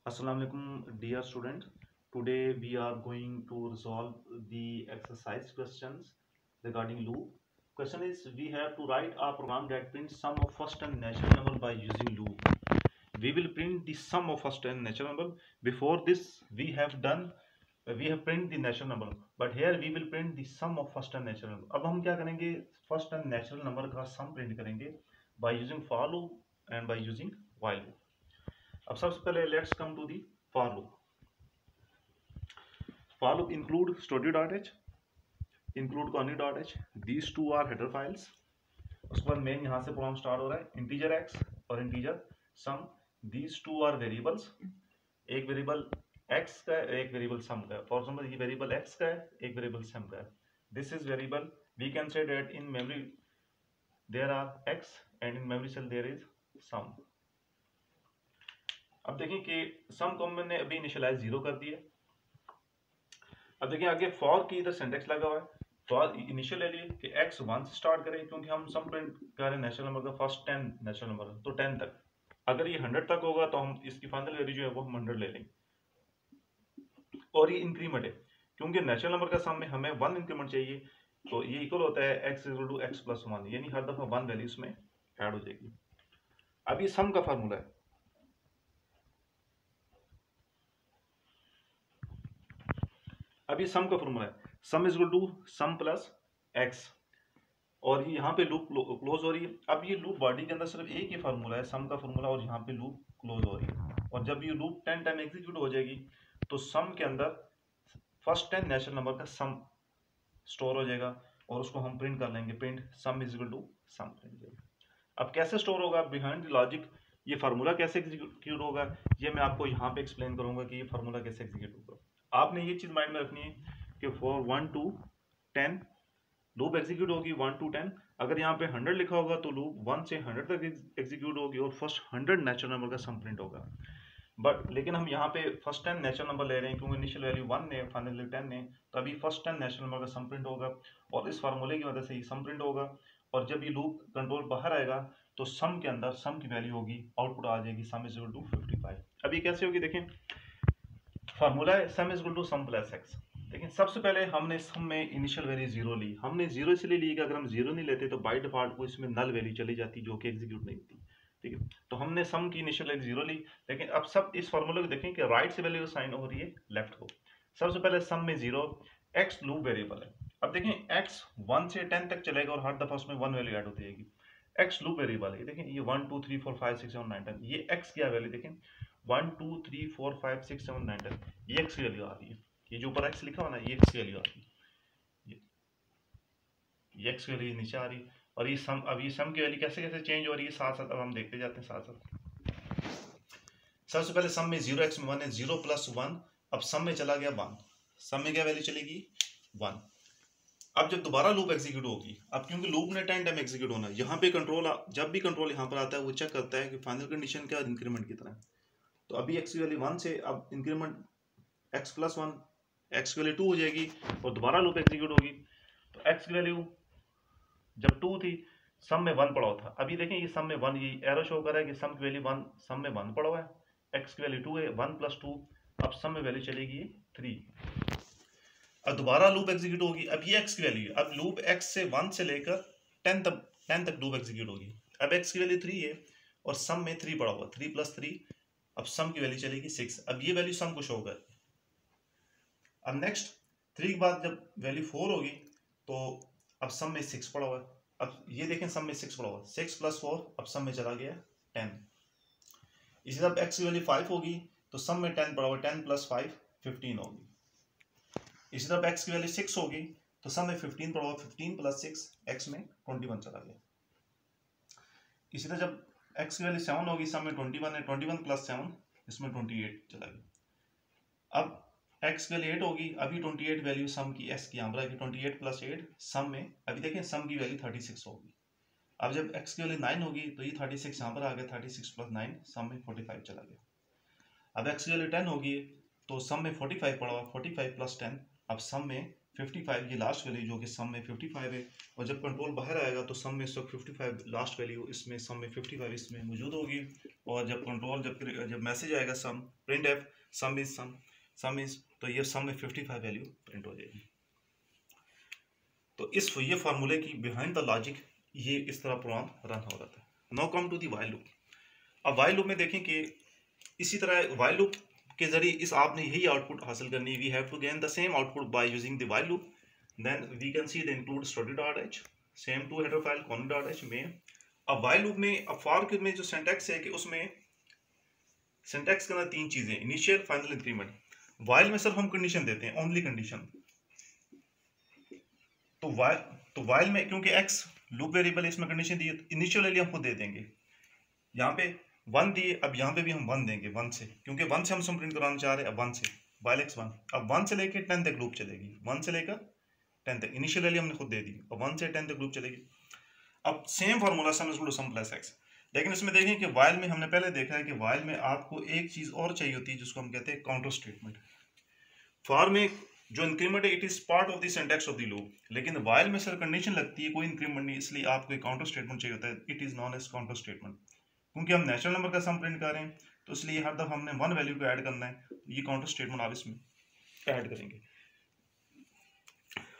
Assalamu alaikum, dear student. Today we are going to resolve the exercise questions regarding loop. Question is, we have to write a program that prints sum of first and natural number by using loop. We will print the sum of first and natural number. Before this, we have print the natural number, but here we will print the sum of first and natural number. अब हम क्या करेंगे? First and natural number का sum print करेंगे by using for loop and by using while loop. अब सबसे पहले let's come to the for loop. For loop include stdio dot h, include conio dot h. These two are header files. उसके बाद main यहाँ से programme start हो रहा है. इंटीजर एक्स और integer sum, these two are variables. एक variable x का है, एक वेरिएबल सम का है. फॉर एग्जाम्पल ये वेरिएबल एक्स का है, एक वेरिएबल सम का है. This is variable. We can say that in memory there are x and in memory cell there is sum. अब देखिए कि सम को मैंने अभी इनिशियलाइज 0 कर दिया. अब देखिए आगे फॉर की इधर सिंटेक्स लगा हुआ है. फॉर इनिशियल ले लिए कि x 1 से स्टार्ट करें, क्योंकि हम सम प्रिंट कर रहे हैं नेचुरल नंबर का. फर्स्ट 10 नेचुरल नंबर, तो 10 तक. अगर ये 100 तक होगा तो हम इसकी फाइनल वैल्यू जो है वो हम 100 ले लेंगे. और ये इंक्रीमेंट है, क्योंकि नेचुरल नंबर का सम में हमें 1 इंक्रीमेंट चाहिए, तो ये इक्वल होता है x = x + 1, यानी हर दफा 1 वैल्यू इसमें ऐड हो जाएगी. अब ये सम का फार्मूला है. अब ये सम का फॉर्मूला है. सम = सम प्लस एक्स, और ये यहाँ पे लूप क्लोज हो रही है. अब ये लूप बॉडी के अंदर सिर्फ एक ही फार्मूला है, सम का फार्मूला, और यहाँ पे लूप क्लोज हो रही है. और जब ये लूप 10 टाइम एग्जीक्यूट हो जाएगी तो सम के अंदर फर्स्ट 10 नेचुरल नंबर का सम स्टोर हो जाएगा, और उसको हम प्रिंट कर लेंगे. प्रिंट सम = सम प्रिंट. अब कैसे स्टोर होगा, बिहाइंड द लॉजिक ये फार्मूला कैसे एग्जीक्यूट होगा, ये मैं आपको यहाँ पे एक्सप्लेन करूंगा कि ये फार्मूला कैसे एग्जीक्यूट होगा. आपने ये चीज माइंड में रखनी है कि फॉर 1 to 10 लूप एग्जीक्यूट होगी. 1 to 10, अगर यहाँ पे 100 लिखा होगा तो लूप 1 से 100 तक एग्जीक्यूट होगी, और फर्स्ट 100 नेचुरल नंबर का सम प्रिंट होगा. बट लेकिन हम यहाँ पे फर्स्ट 10 नेचुरल नंबर ले रहे हैं, क्योंकि इनिशियल वैल्यू 1 है, फाइनल 10 है, तो अभी फर्स्ट 10 नेचुरल नंबर का सम प्रिंट होगा, और इस फार्मूले की वजह से ये सम प्रिंट होगा. और जब ये लूप कंट्रोल बाहर आएगा तो सम के अंदर सम की वैल्यू होगी, आउटपुट आ जाएगी सम = 55. अब ये कैसे होगी, देखें फार्मूला है सम = सम प्लस एक्स. लेकिन सबसे पहले हमने सम में इनिशियल वैल्यू 0 ली. हमने 0 इसलिए ली कि अगर हम 0 नहीं लेते तो बाय डिफॉल्ट को इसमें नल वैल्यू चली जाती, जो कि एग्जीक्यूट नहीं होती. ठीक है, तो हमने सम की इनिशियल वैल्यू 0 ली. लेकिन अब सब इस फार्मूले को देखें कि राइट से वैल्यू साइन हो रही है लेफ्ट को. सबसे पहले सम में 0, एक्स लूप वेरिएबल है. अब देखें एक्स 1 से 10 तक चलेगा, और हर दफा उसमें 1 वैल्यू ऐड होती जाएगी. एक्स लूप वेरिएबल है. देखें ये 1 2 3 4 5 6 7 9 10, ये एक्स की वैल्यू देखें 1 2 3 4 5 6 7 9 10, ये एक्स की वैल्यू आ रही है. ये जो ऊपर एक्स लिखा हुआ ना, ये एक्स की वैल्यू आ रही है. ये एक्स की वैल्यू नीचे आ रही है. और ये सम, अब ये सम की वैल्यू कैसे कैसे चेंज हो रही है साथ साथ अब हम देखते जाते हैं साथ साथ. सबसे पहले सम में 0, एक्स में 1 है, 0 + 1. अब सम में चला गया 1, सम में क्या वैल्यू चलेगी 1. अब जब दोबारा लूप एग्जीक्यूट होगी, अब क्योंकि लूप ने 10 टाइम एग्जीक्यूट होना है, यहाँ पे कंट्रोल, जब भी कंट्रोल यहाँ पर आता है वो चेक करता है कि फाइनल कंडीशन क्या, इंक्रीमेंट कितना है. तो अभी एक्स की वैल्यू 1 से अब इंक्रीमेंट x + 1, एक्स की वैल्यू 2 हो जाएगी, और दोबारा लूप एग्जीक्यूट होगी. तो एक्स की वैल्यू जब 2 थी, सम में 1 पड़ा हुआ था. अभी देखें ये सम में 1, ये एरो शो कर रहा है कि सम की वैल्यू 1, सम में 1 पड़ा हुआ है. एक्स की वैल्यू 2 है, 1 + 2, अब सम में वैल्यू चलेगी 3. अब दोबारा लूप एग्जीक्यूट होगी. अब ये एक्स की वैल्यू, अब लूप एक्स से 1 से लेकर 10 तक लूप एग्जीक्यूट होगी. अब एक्स की वैल्यू 3 है, और सम में 3 पड़ा हुआ, 3 + 3, अब सम की वैल्यू चलेगी 6. अब ये वैल्यू सम को शो कर. अब नेक्स्ट 3 के बाद जब वैल्यू 4 होगी तो अब सम में 6 पड़ा हुआ है. अब ये देखें सम में 6 पड़ा हुआ, 6 + 4, अब सम में चला गया 10. इसी तरह एक्स की वैल्यू 5 होगी तो सम में 10 पड़ा हुआ, 10 + 5 15 होगी. इसी तरह एक्स की वैल्यू 6 होगी तो सम में 15 पड़ा हुआ, 15 + 6, एक्स में 21 चला गया. इसी तरह जब एक्स की वैल्यू 7 होगी, सम में 21 है, 21 + 7, इसमें 28 चला गया. अब एक्स की वैल्यू 8 होगी, अभी 28 वैल्यू सम की एक्स की यहाँ पर आएगी, 28 + 8 सम में, अभी देखें सम की वैल्यू 36 होगी. अब जब एक्स की वैल्यू 9 होगी तो ये 36 यहाँ पर आ गया, 36 + 9 सम में 45 चला गया. अब एक्स की वैल्यू 10 होगी तो सम में 45 पड़ा हुआ, 45 + 10, अब सम में 55 ये लास्ट वैल्यू जो कि सम में 55 है, और जब कंट्रोल बाहर आएगा तो सम में इस वक्त 55 लास्ट वैल्यू इसमें सम में 55 इसमें मौजूद होगी, और जब कंट्रोल जब मैसेज आएगा सम प्रिंट एफ सम इज तो ये सम में 55 वैल्यू प्रिंट हो जाएगी। तो ये फार्मूले की बिहाइंड द लॉजिक ये इस तरह प्रोग्राम रन हो रहा था। Now come to the while loop. अब वाइल लूप में देखें कि इसी तरह वाइल लूप के जरिए इस आपने यही आउटपुट हासिल करनी है। We have to gain the same output by using the while loop. Then we can see the include study.h same to header file con.h में। अब वाइल लूप में अब फॉर में जो सिंटैक्स है कि उसमें सिंटैक्स के अंदर तीन चीजें इनिशियल फाइनल इंक्रीमेंट। वाइल में सिर्फ हम कंडीशन देते हैं, ओनली कंडीशन। तो वाइल में क्योंकि x लूप वेरिएबल है इसमें कंडीशन दी है, इनिशियल वैल्यू हम खुद दे देंगे। यहाँ पे 1 दिए, अब यहाँ पे भी हम 1 देंगे 1 से, क्योंकि 1 से हम सम प्रिंट कराना चाह रहे हैं। अब 1 से वाइल x1, अब 1 से लेके 10 तक लूप चलेगी, 1 से लेकर 10 तक इनिशियल वैल्यू हमने खुद दे दी, अब 1 से 10 तक लूप चलेगी। अब सेम फार्मूला सम प्लस x, लेकिन इसमें देखें कि वाइल में हमने पहले देखा है कि वाइल में आपको एक चीज और चाहिए होती है जिसको हम कहते हैं काउंटर स्टेटमेंट। फॉर में जो इंक्रीमेंट है it is part of the syntax of the loop, लेकिन वाइल में सर कंडीशन लगती है कोई इंक्रीमेंट नहीं, इसलिए आपको एक काउंटर स्टेटमेंट चाहिए होता है। It is known as counter statement, क्योंकि हम नेचुरल नंबर का सम प्रिंट कर रहे हैं तो इसलिए हर दफा हमने 1 वैल्यू को ऐड करना है, ये काउंटर स्टेटमेंट आप इसमें ऐड करेंगे।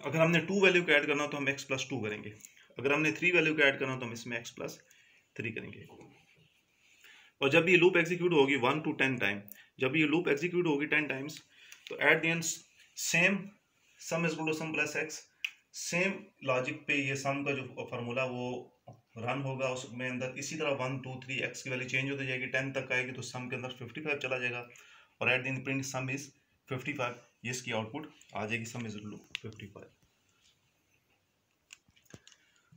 अगर हमने 2 वैल्यू को ऐड करना हो तो हम x+2 करेंगे, अगर हमने 3 वैल्यू को ऐड करना हो तो हम इसमें x+3 करेंगे। और जब ये लूप एग्जीक्यूट होगी 1 to 10 टाइम, जब ये लूप एग्जीक्यूट होगी 10 टाइम्स, तो at the end same sum is equal to sum plus x, same logic पे ये सम का जो फार्मूला वो रन होगा। उसमें अंदर इसी तरह 1 2 3 x की वैल्यू चेंज होती जाएगी, 10 तक आएगी तो सम के अंदर 55 चला जाएगा, और at the end print sum is 55, ये इसकी आउटपुट आ जाएगी sum is equal to 55।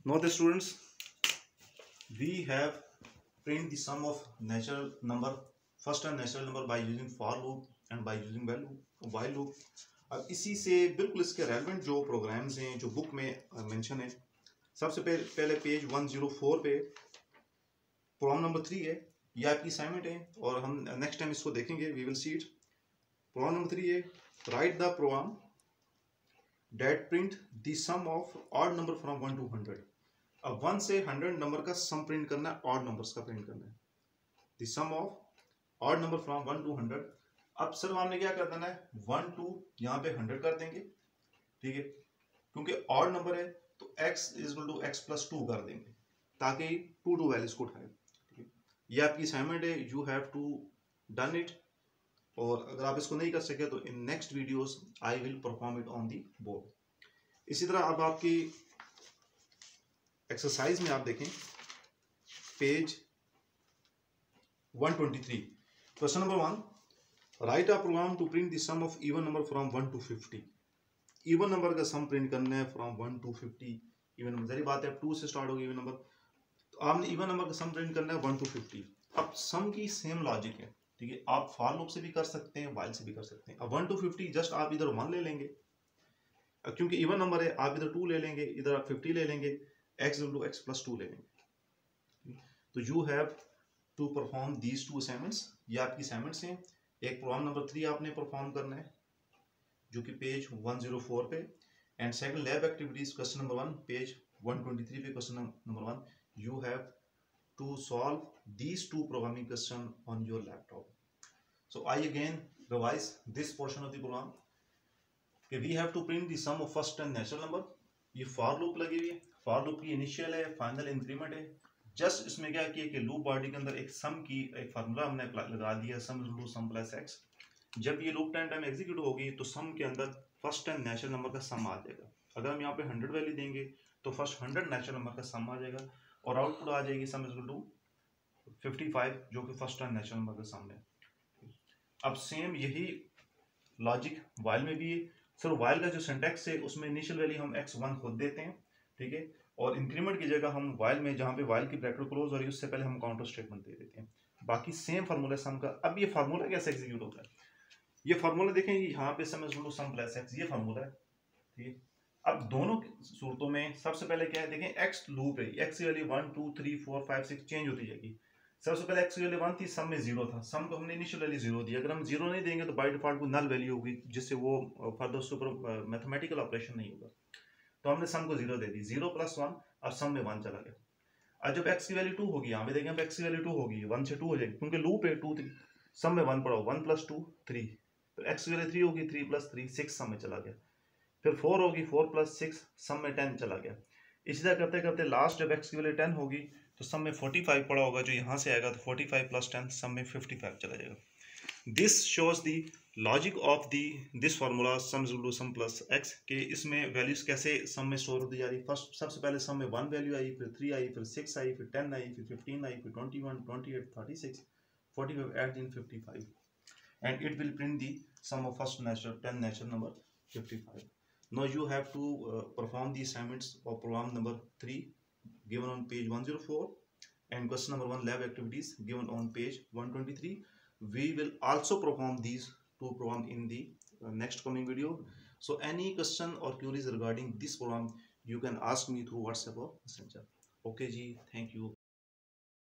Now the students, we have print the sum of natural number, first and natural number by using for loop and by using while loop। अब इसी से बिल्कुल इसके relevant जो प्रोग्राम्स हैं जो बुक में mention है, सबसे पहले पेज 104 पे प्रोग्राम नंबर 3 है, ये आपकी असाइनमेंट है और हम नेक्स्ट टाइम इसको देखेंगे, we will see it. Program number 3 है, write the program that print the sum of odd number from 1 to 100। अब 1 से 100 नंबर का सम प्रिंट करना है, ऑड नंबर्स का प्रिंट करना है, the sum of odd number from 1 to 100। अब सर हमने क्या कर देना है, 1 to यहाँ पे 100 कर देंगे, ठीक है, क्योंकि ऑड नंबर है तो x is equal to x+2 कर देंगे ताकि 2 वैल्यूज को उठाए, ठीक है। ये आपकी असाइनमेंट है, you have to done it, और अगर आप इसको नहीं कर सके तो in next videos I will perform it on the board. इसी तरह अब आपकी एक्सरसाइज में आप देखें page 123, question number 1, write a program to print the sum of even number from 1 to 50। Even number का सम प्रिंट करना है फ्रॉम 1 to 50। इवन नंबर जरी बात है 2 से स्टार्ट होगी इवन नंबर, तो आपने इवन नंबर का सम प्रिंट करना है 1 to 50। अब सम की सेम लॉजिक है, ठीक है, आप फॉर लूप से भी कर सकते हैं, वाइल से भी कर सकते हैं। अब 1 to 50 जस्ट आप इधर 1 ले लेंगे, क्योंकि इवन नंबर है, आप इधर 2 ले लेंगे, इधर आप 50 ले लेंगे, x+2 ले लेंगे। तो you have to perform these 2 assignments, ये आपकी असाइनमेंट्स हैं। एक प्रोग्राम नंबर 3 आपने परफॉर्म करना है जो कि पेज 104 पे, and second lab activities question number 1 page 123 पे question number 1, you have to solve these 2 programming questions on your laptop। So I again revise this portion of the program कि we have to print the sum of first and natural number। ये for loop लगी हुई है, for loop की initial है, final increment है। Just इसमें क्या किया कि लूप बॉडी के अंदर एक सम की एक फार्मूला हमने लगा दिया, sum is equal to sum plus x। जब ये लूप 10 टाइम एग्जीक्यूट होगी तो सम के अंदर फर्स्ट एंड नेचुरल नंबर का सम आ जाएगा। अगर हम यहाँ पे 100 वैल्यू देंगे तो फर्स्ट 100 नेचुरल नंबर का सम आ जाएगा, और आउटपुट आ जाएगी सम इज इक्वल टू 55 जो कि फर्स्ट एंड नेचुरल नंबर का सम है। अब सेम यही लॉजिक वाइल में भी है, सर वाइल का जो सिंटैक्स है उसमें इनिशियल वैल्यू हम x1 खुद देते हैं, ठीक है, और इंक्रीमेंट की जगह हम वाइल में जहाँ पे वाइल की ब्रैकेट क्लोज हो रही है उससे पहले हम काउंटर स्टेटमेंट दे देते हैं। बाकी सेम फार्मूला सम का। अब ये फार्मूला कैसे एग्जीक्यूट होता है, ये फार्मूला देखें, यहाँ पे sum is equal to sum plus x, ये फार्मूला है, ठीक है। अब दोनों सूरतों में सबसे पहले क्या है, देखें x लूप है, x की वैल्यू 1 2 3 4 5 6 चेंज होती जाएगी। सबसे पहले x की वैल्यू 1 थी, सम में 0 था, सम को हमने इनिशियल वैल्यू 0 दी। अगर हम 0 नहीं देंगे तो बाय डिफॉल्ट वो नल वैल्यू होगी, जिससे वो फर्दर उसके ऊपर मैथमेटिकल ऑपरेशन नहीं होगा। तो हमने सम को 0 दे दी, 0 + 1 और सम में 1 चला गया। और जब x की वैल्यू 2 होगी, यहाँ पे देखें x की वैल्यू 2 होगी, 1 से 2 हो जाएगी, क्योंकि लूप है 2 3, सम में 1 पड़ा, 1 + 2 3, तो x की वैल्यू 3 होगी, 3 + 3 6 सम में चला गया। फिर 4 होगी, 4 + 6 सम में 10 चला गया। इसी तरह करते करते लास्ट जब x की वैल्यू 10 होगी तो सम में 45 पड़ा होगा, जो यहाँ से आएगा, तो 45 + 10 सम में 55 चला जाएगा। This shows the logic of the this formula sum is equal to sum plus x, के इसमें वैल्यूज कैसे सम में स्टोर होती जा रही। फर्स्ट सबसे पहले सम में 1 वैल्यू आई, फिर 3 आई, फिर 6 आई, फिर 10 आई, फिर 15 आई, फिर 21 28 36 45 18 55, and it will print the sum of first natural 10 natural number 55. Now you have to perform the assignments of program number 3 given on page 104 and question number 1 lab activities given on page 123. We will also perform these two program in the next coming video. So any question or queries regarding this program you can ask me through WhatsApp or Messenger. Okay ji, thank you.